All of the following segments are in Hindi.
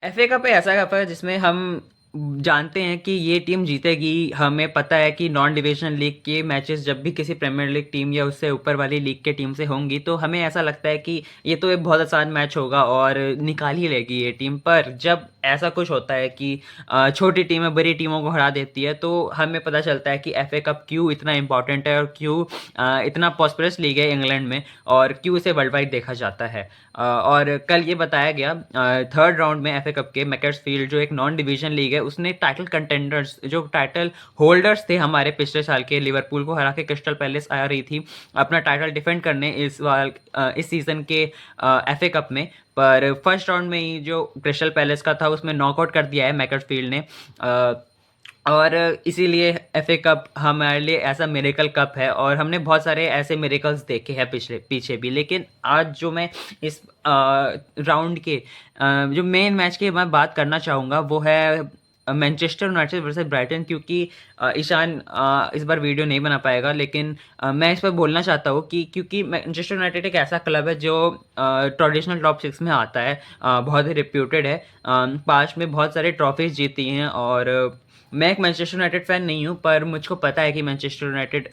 एफए कप ऐसा कप है जिसमें हम जानते हैं कि ये टीम जीतेगी। हमें पता है कि नॉन डिविजनल लीग के मैचेस जब भी किसी प्रीमियर लीग टीम या उससे ऊपर वाली लीग के टीम से होंगी तो हमें ऐसा लगता है कि ये तो एक बहुत आसान मैच होगा और निकाल ही लेगी ये टीम। पर जब ऐसा कुछ होता है कि छोटी टीमें बड़ी टीमों को हरा देती है तो हमें पता चलता है कि एफए कप क्यों इतना इंपॉर्टेंट है और क्यों इतना पॉस्परस लीग है इंग्लैंड में और क्यों इसे वर्ल्ड वाइड देखा जाता है। और कल ये बताया गया थर्ड राउंड में एफए कप के मैकर्सफील्ड जो एक नॉन डिवीजन लीग है उसने टाइटल कंटेंडर्स जो टाइटल होल्डर्स थे हमारे पिछले साल के लिवरपूल को हरा के क्रिस्टल पैलेस आ रही थी अपना टाइटल डिफेंड करने इस सीज़न के एफए कप में। पर फर्स्ट राउंड में ही जो क्रिस्टल पैलेस का था उसमें नॉकआउट कर दिया है मैकर्सफील्ड ने। और इसीलिए एफए कप हमारे लिए ऐसा मिरेकल कप है और हमने बहुत सारे ऐसे मिरेकल्स देखे हैं पिछले पीछे भी। लेकिन आज जो मैं इस राउंड के जो मेन मैच की मैं बात करना चाहूँगा वो है मैनचेस्टर यूनाइटेड वर्सेस ब्राइटन। क्योंकि ईशान इस बार वीडियो नहीं बना पाएगा लेकिन मैं इस पर बोलना चाहता हूँ कि क्योंकि मैनचेस्टर यूनाइटेड एक ऐसा क्लब है जो ट्रेडिशनल टॉप सिक्स में आता है, बहुत ही रिप्यूटेड है, पास्ट में बहुत सारे ट्रॉफीज जीती हैं। और मैं एक मैनचेस्टर यूनाइटेड फ़ैन नहीं हूँ पर मुझको पता है कि मैनचेस्टर यूनाइटेड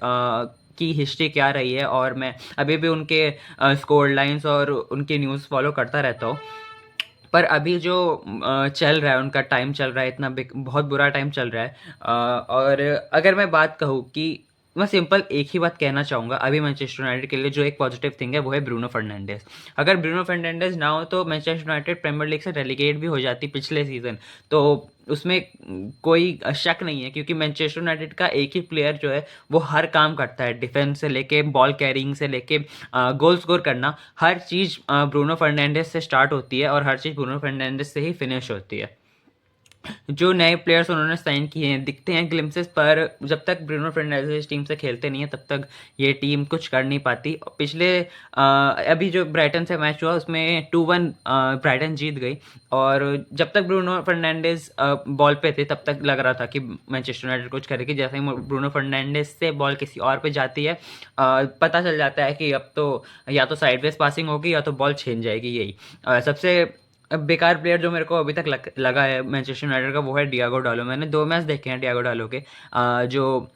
की हिस्ट्री क्या रही है और मैं अभी भी उनके स्कोर लाइंस और उनकी न्यूज़ फॉलो करता रहता हूँ। पर अभी जो चल रहा है उनका टाइम चल रहा है इतना बहुत बुरा टाइम चल रहा है। और अगर मैं बात कहूँ कि मैं सिंपल एक ही बात कहना चाहूँगा अभी मैनचेस्टर यूनाइटेड के लिए जो एक पॉजिटिव थिंग है वो है ब्रूनो फर्नांडिस। अगर ब्रूनो फर्नांडिस ना हो तो मैनचेस्टर यूनाइटेड प्रीमियर लीग से रेलीगेट भी हो जाती पिछले सीज़न। तो उसमें कोई शक नहीं है क्योंकि मैनचेस्टर यूनाइटेड का एक ही प्लेयर जो है वो हर काम करता है, डिफेंस से लेके बॉल कैरिंग से लेके गोल स्कोर करना, हर चीज़ ब्रूनो फर्नांडिस से स्टार्ट होती है और हर चीज़ ब्रूनो फर्नांडिस से ही फिनिश होती है। जो नए प्लेयर्स उन्होंने साइन किए हैं दिखते हैं ग्लिम्सेस, पर जब तक ब्रूनो फर्नांडिस इस टीम से खेलते नहीं है तब तक ये टीम कुछ कर नहीं पाती। पिछले अभी जो ब्राइटन से मैच हुआ उसमें 2-1 ब्राइटन जीत गई। और जब तक ब्रूनो फर्नांडिस बॉल पे थे तब तक लग रहा था कि मैनचेस्टर यूनाइटेड कुछ करेगी। जैसे ही ब्रूनो फर्नांडिस से बॉल किसी और पे जाती है पता चल जाता है कि अब तो या तो साइडवेज पासिंग होगी या तो बॉल छिन जाएगी। यही सबसे बेकार प्लेयर जो मेरे को अभी तक लगा है मैनचेस्टर यूनाइटेड का वो है डियागो डालो। मैंने 2 मैच देखे हैं डियागो डालो के। जो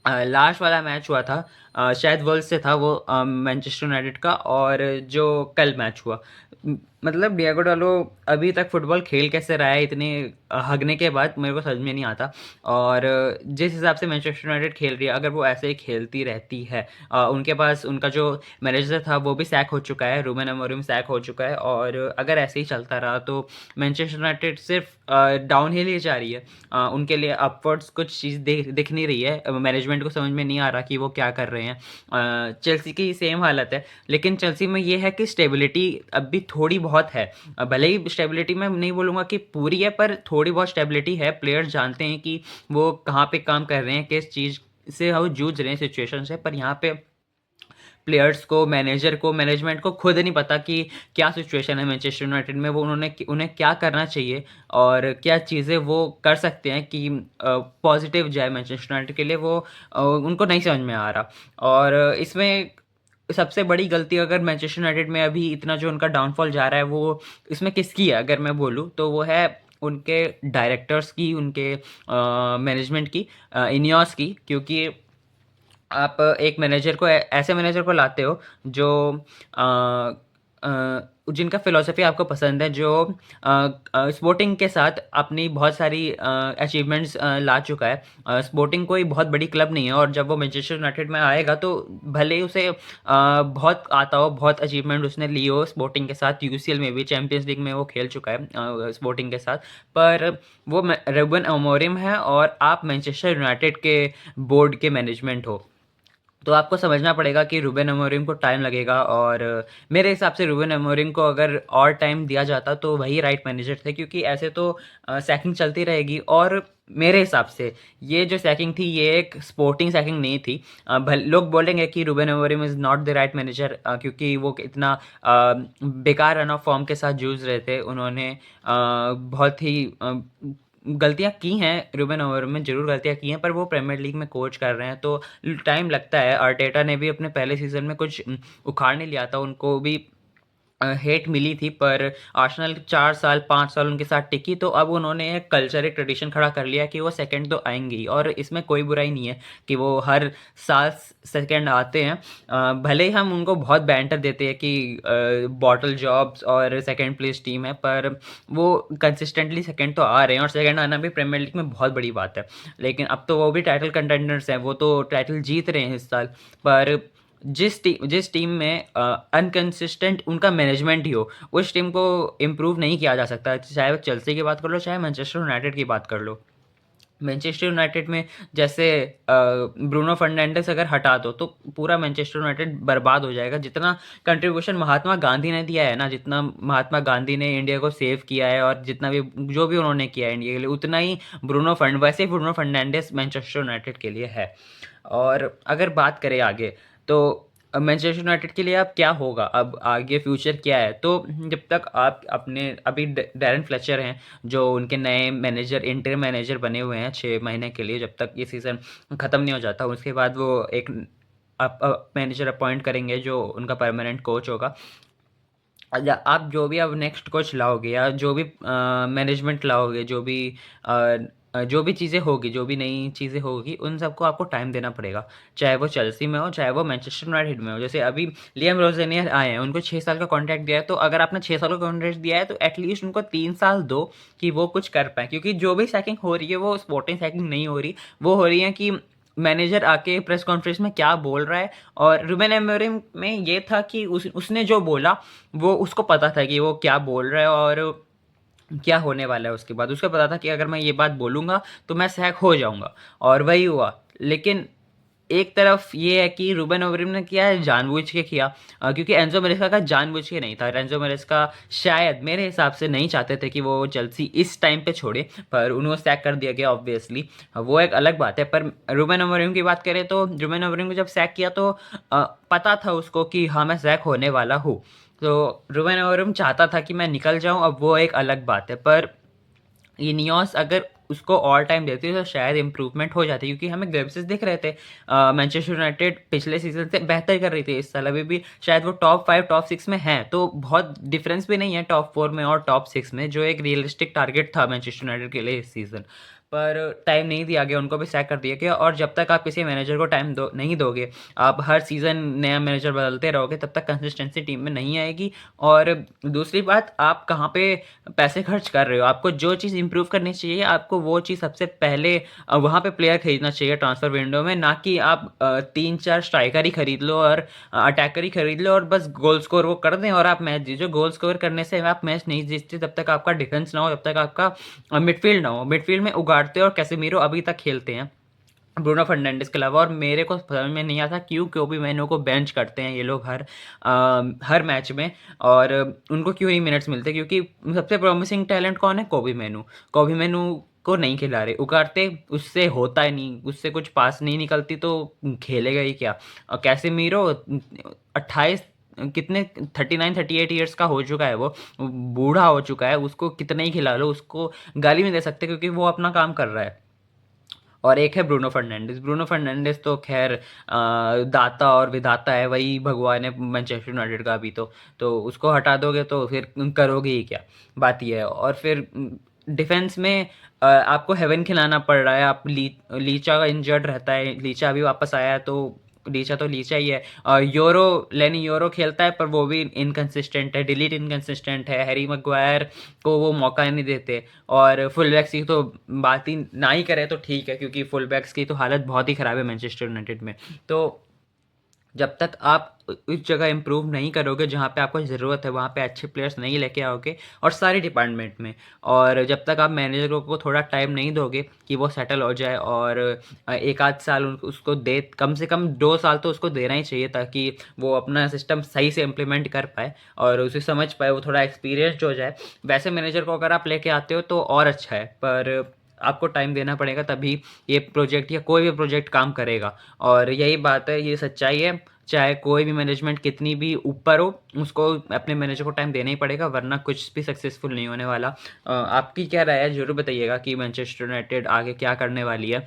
लास्ट वाला मैच हुआ था शायद वर्ल्ड से था वो मैनचेस्टर यूनाइटेड का, और जो कल मैच हुआ मतलब डियागो डालो अभी तक फुटबॉल खेल कैसे रहा है इतने हगने के बाद मेरे को समझ में नहीं आता। और जिस हिसाब से मैनचेस्टर यूनाइटेड खेल रही है अगर वो ऐसे ही खेलती रहती है, उनके पास उनका जो मैनेजर था वो भी सैक हो चुका है, रूबेन अमोरिम सैक हो चुका है, और अगर ऐसे ही चलता रहा तो मैनचेस्टर यूनाइटेड सिर्फ डाउन हिल ही जा रही है। उनके लिए अपवर्ड्स कुछ चीज़ दिख नहीं रही है। मैनेजमेंट को समझ में नहीं आ रहा कि वो क्या कर रहे हैं। चेल्सी की सेम हालत है लेकिन चेल्सी में ये है कि स्टेबिलिटी अब भी थोड़ी बहुत है। भले ही स्टेबिलिटी मैं नहीं बोलूँगा कि पूरी है पर थोड़ी बहुत स्टेबिलिटी है। प्लेयर्स जानते हैं कि वो कहाँ पे काम कर रहे हैं, किस चीज़ से वो जूझ रहे हैं सिचुएशन से। पर यहाँ पे प्लेयर्स को, मैनेजर को, मैनेजमेंट को खुद नहीं पता कि क्या सिचुएशन है मैनचेस्टर यूनाइटेड में, वो उन्हें क्या करना चाहिए और क्या चीज़ें वो कर सकते हैं कि पॉजिटिव जाए मैनचेस्टर यूनाइटेड के लिए। वो उनको नहीं समझ में आ रहा। और इसमें सबसे बड़ी गलती अगर मैनचेस्टर यूनाइटेड में अभी इतना जो उनका डाउनफॉल जा रहा है वो इसमें किसकी है अगर मैं बोलूँ तो वो है उनके डायरेक्टर्स की, उनके मैनेजमेंट की, इनियोस की। क्योंकि आप एक मैनेजर को ऐसे मैनेजर को लाते हो जो अ, जिनका फिलॉसफी आपको पसंद है, जो स्पोर्टिंग के साथ अपनी बहुत सारी अचीवमेंट्स ला चुका है। स्पोर्टिंग कोई बहुत बड़ी क्लब नहीं है और जब वो मैनचेस्टर यूनाइटेड में आएगा तो भले ही उसे बहुत आता हो, बहुत अचीवमेंट उसने ली हो स्पोर्टिंग के साथ, यूसीएल में भी, चैंपियंस लीग में वो खेल चुका है स्पोर्टिंग के साथ। पर वो रूबन अमोरिम है और आप मैनचेस्टर यूनाइटेड के बोर्ड के मैनेजमेंट हो, तो आपको समझना पड़ेगा कि रूबेन अमोरिम को टाइम लगेगा। और मेरे हिसाब से रूबेन अमोरिम को अगर और टाइम दिया जाता तो वही राइट मैनेजर थे। क्योंकि ऐसे तो सैकिंग चलती रहेगी। और मेरे हिसाब से ये जो सैकिंग थी ये एक स्पोर्टिंग सैकिंग नहीं थी। लोग बोलेंगे कि Ruben Amorim is not the right manager क्योंकि वो इतना बेकार रन ऑफ फॉर्म के साथ जूझ रहे थे। उन्होंने बहुत ही गलतियाँ की हैं, रूबेन अमोरिम में ज़रूर गलतियाँ की हैं, पर वो प्रीमियर लीग में कोच कर रहे हैं तो टाइम लगता है। अर्टेटा ने भी अपने पहले सीज़न में कुछ उखाड़ नहीं लिया था, उनको भी हेट मिली थी, पर आर्सेनल 4 साल 5 साल उनके साथ टिकी, तो अब उन्होंने एक कल्चर एक ट्रेडिशन खड़ा कर लिया कि वो सेकंड तो आएंगे ही, और इसमें कोई बुराई नहीं है कि वो हर साल सेकंड आते हैं। भले ही हम उनको बहुत बैंटर देते हैं कि बॉटल जॉब्स और सेकंड प्लेस टीम है, पर वो कंसिस्टेंटली सेकंड तो आ रहे हैं, और सेकंड आना भी प्रीमियर लीग में बहुत बड़ी बात है। लेकिन अब तो वो भी टाइटल कंटेंडर्स हैं, वो तो टाइटल जीत रहे हैं इस साल। पर जिस टीम में अनकंसिस्टेंट उनका मैनेजमेंट ही हो, उस टीम को इम्प्रूव नहीं किया जा सकता। चाहे वो चेल्सी की बात कर लो, चाहे मैनचेस्टर यूनाइटेड की बात कर लो। मैनचेस्टर यूनाइटेड में जैसे ब्रूनो फर्नांडिस अगर हटा दो तो पूरा मैनचेस्टर यूनाइटेड बर्बाद हो जाएगा। जितना कंट्रीब्यूशन महात्मा गांधी ने दिया है ना, जितना महात्मा गांधी ने इंडिया को सेव किया है, और जितना भी जो भी उन्होंने किया है इंडिया के लिए, उतना ही वैसे ही ब्रूनो फर्नांडिस मैनचेस्टर यूनाइटेड के लिए है। और अगर बात करें आगे, तो मैनचेस्टर यूनाइटेड के लिए अब क्या होगा, अब आगे फ्यूचर क्या है, तो जब तक आप अपने अभी डैरेन फ्लेचर हैं जो उनके नए मैनेजर इंटरिम मैनेजर बने हुए हैं 6 महीने के लिए, जब तक ये सीज़न ख़त्म नहीं हो जाता, उसके बाद वो एक मैनेजर अपॉइंट करेंगे जो उनका परमानेंट कोच होगा। आप जो भी अब नेक्स्ट कोच लाओगे, या जो भी मैनेजमेंट लाओगे, जो भी चीज़ें होगी, जो भी नई चीज़ें होगी, उन सबको आपको टाइम देना पड़ेगा। चाहे वो चेल्सी में हो, चाहे वो मैनचेस्टर यूनाइटेड में हो। जैसे अभी लियाम रोज़ेनियर आए हैं, उनको 6 साल का कॉन्ट्रैक्ट दिया है, तो अगर आपने 6 साल का कॉन्ट्रैक्ट दिया है तो एटलीस्ट उनको 3 साल दो कि वो कुछ कर पाए। क्योंकि जो भी सैकिंग हो रही है वो स्पोर्टिंग सैकिंग नहीं हो रही, वो हो रही है कि मैनेजर आके प्रेस कॉन्फ्रेंस में क्या बोल रहा है। और रूबेन अमोरिम में ये था कि उसने जो बोला, वो उसको पता था कि वो क्या बोल रहा है और क्या होने वाला है। उसके बाद उसको पता था कि अगर मैं ये बात बोलूँगा तो मैं सैक हो जाऊँगा, और वही हुआ। लेकिन एक तरफ ये है कि रूबेन अमोरिम ने किया है जानबूझ के किया, क्योंकि एंजो मैरेस्का का जानबूझ के नहीं था। एंजो मैरेस्का शायद मेरे हिसाब से नहीं चाहते थे कि वो चेल्सी इस टाइम पे छोड़े, पर उन्हें सैक कर दिया गया ऑब्वियसली, वो एक अलग बात है। पर रूबेन अमोरिम की बात करें तो रूबेन अमोरिम को जब सैक किया तो पता था उसको कि हाँ मैं सैक होने वाला हूँ। तो रूबेन अमोरिम चाहता था कि मैं निकल जाऊँ, अब वो एक अलग बात है। पर इनियोस अगर उसको ऑल टाइम देती तो शायद इंप्रूवमेंट हो जाती, क्योंकि हमें ग्लिम्पसेस दिख रहे थे। मैनचेस्टर यूनाइटेड पिछले सीजन से बेहतर कर रही थी, इस साल अभी भी शायद वो टॉप 5 टॉप 6 में है, तो बहुत डिफरेंस भी नहीं है टॉप 4 में और टॉप 6 में, जो एक रियलिस्टिक टारगेट था मैनचेस्टर यूनाइटेड के लिए इस सीज़न। पर टाइम नहीं दिया गया, उनको भी सैक कर दिया गया। और जब तक आप किसी मैनेजर को टाइम नहीं दोगे, आप हर सीज़न नया मैनेजर बदलते रहोगे, तब तक कंसिस्टेंसी टीम में नहीं आएगी। और दूसरी बात, आप कहाँ पे पैसे खर्च कर रहे हो, आपको जो चीज़ इंप्रूव करनी चाहिए, आपको वो चीज़ सबसे पहले वहाँ पे प्लेयर खरीदना चाहिए ट्रांसफ़र विंडो में, ना कि आप 3-4 स्ट्राइकर ही खरीद लो और अटैकर ही खरीद लो और बस गोल स्कोर वो कर दें और आप मैच जीतो। गोल स्कोर करने से आप मैच नहीं जीतते जब तक आपका डिफेंस ना हो, जब तक आपका मिडफील्ड ना हो। मिडफील्ड में उगाड़ते और कैसेमीरो अभी तक खेलते हैं ब्रूनो फर्नांडिस के अलावा, और मेरे को समझ में नहीं आता क्यों भी मैनू को बेंच करते हैं ये लोग हर मैच में, और उनको क्यों नहीं मिनट्स मिलते। क्योंकि सबसे प्रॉमिसिंग टैलेंट कौन है? कोबी मैनू को नहीं खिला रहे, उगाड़ते, उससे होता ही नहीं, उससे कुछ पास नहीं निकलती तो खेलेगा ही क्या। और कैसेमीरो 28 कितने 39-38 ईयर्स का हो चुका है, वो बूढ़ा हो चुका है, उसको कितना ही खिला लो, उसको गाली नहीं दे सकते क्योंकि वो अपना काम कर रहा है। और एक है ब्रूनो फर्नांडिस तो खैर दाता और विधाता है, वही भगवान है मैनचेस्टर यूनाइटेड का अभी तो उसको हटा दोगे तो फिर करोगे ही क्या, बात ये है। और फिर डिफेंस में आपको हेवन खिलाना पड़ रहा है। आप लीचा का इंजर्ड रहता है, लीचा अभी वापस आया है, तो लीचा ही है। और लेनी यूरो खेलता है, पर वो भी इनकंसिस्टेंट है, डिलीट इनकंसिस्टेंट है। हैरी मैग्वायर को वो मौका नहीं देते। और फुल बैक्स की तो बात ही ना ही करें तो ठीक है, क्योंकि फुल बैक्स की तो हालत बहुत ही ख़राब है मैनचेस्टर यूनाइटेड में। तो जब तक आप उस जगह इंप्रूव नहीं करोगे जहाँ पे आपको ज़रूरत है, वहाँ पे अच्छे प्लेयर्स नहीं लेके आओगे, और सारे डिपार्टमेंट में, और जब तक आप मैनेजरों को थोड़ा टाइम नहीं दोगे कि वो सेटल हो जाए, और एक आध साल उसको दे, कम से कम 2 साल तो उसको देना ही चाहिए, ताकि वो अपना सिस्टम सही से इम्प्लीमेंट कर पाए और उसे समझ पाए, वो थोड़ा एक्सपीरियंस्ड हो जाए। वैसे मैनेजर को अगर आप लेके आते हो तो और अच्छा है, पर आपको टाइम देना पड़ेगा, तभी ये प्रोजेक्ट या कोई भी प्रोजेक्ट काम करेगा। और यही बात है, ये सच्चाई है। चाहे कोई भी मैनेजमेंट कितनी भी ऊपर हो, उसको अपने मैनेजर को टाइम देना ही पड़ेगा, वरना कुछ भी सक्सेसफुल नहीं होने वाला। आपकी क्या राय है, ज़रूर बताइएगा कि मैनचेस्टर यूनाइटेड आगे क्या करने वाली है।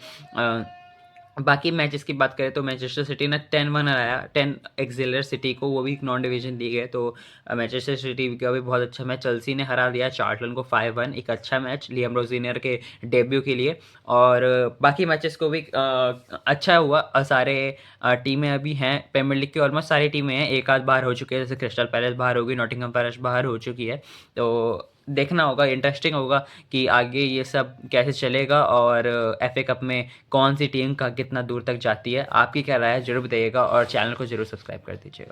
बाकी मैचेस की बात करें तो मैनचेस्टर सिटी ने 10-1 हराया 10 एक्सिलर सिटी को, वो भी एक नॉन डिवीजन लीग है। तो मैनचेस्टर सिटी का भी बहुत अच्छा मैच, चेल्सी ने हरा दिया चार्लटन को 5-1, एक अच्छा मैच लियाम रोजिनियर के डेब्यू के लिए। और बाकी मैचेस को भी अच्छा हुआ। सारे टीमें अभी हैं प्रीमियर लीग की, ऑलमोस्ट सारी टीमें हैं, एक आध बाहर हो चुके हैं, जैसे क्रिस्टल पैलेस बाहर होगी, नॉटिंघम फॉरेस्ट बाहर हो चुकी है। तो देखना होगा, इंटरेस्टिंग होगा कि आगे ये सब कैसे चलेगा और एफए कप में कौन सी टीम का कितना दूर तक जाती है। आपकी क्या राय है ज़रूर बताइएगा और चैनल को ज़रूर सब्सक्राइब कर दीजिएगा।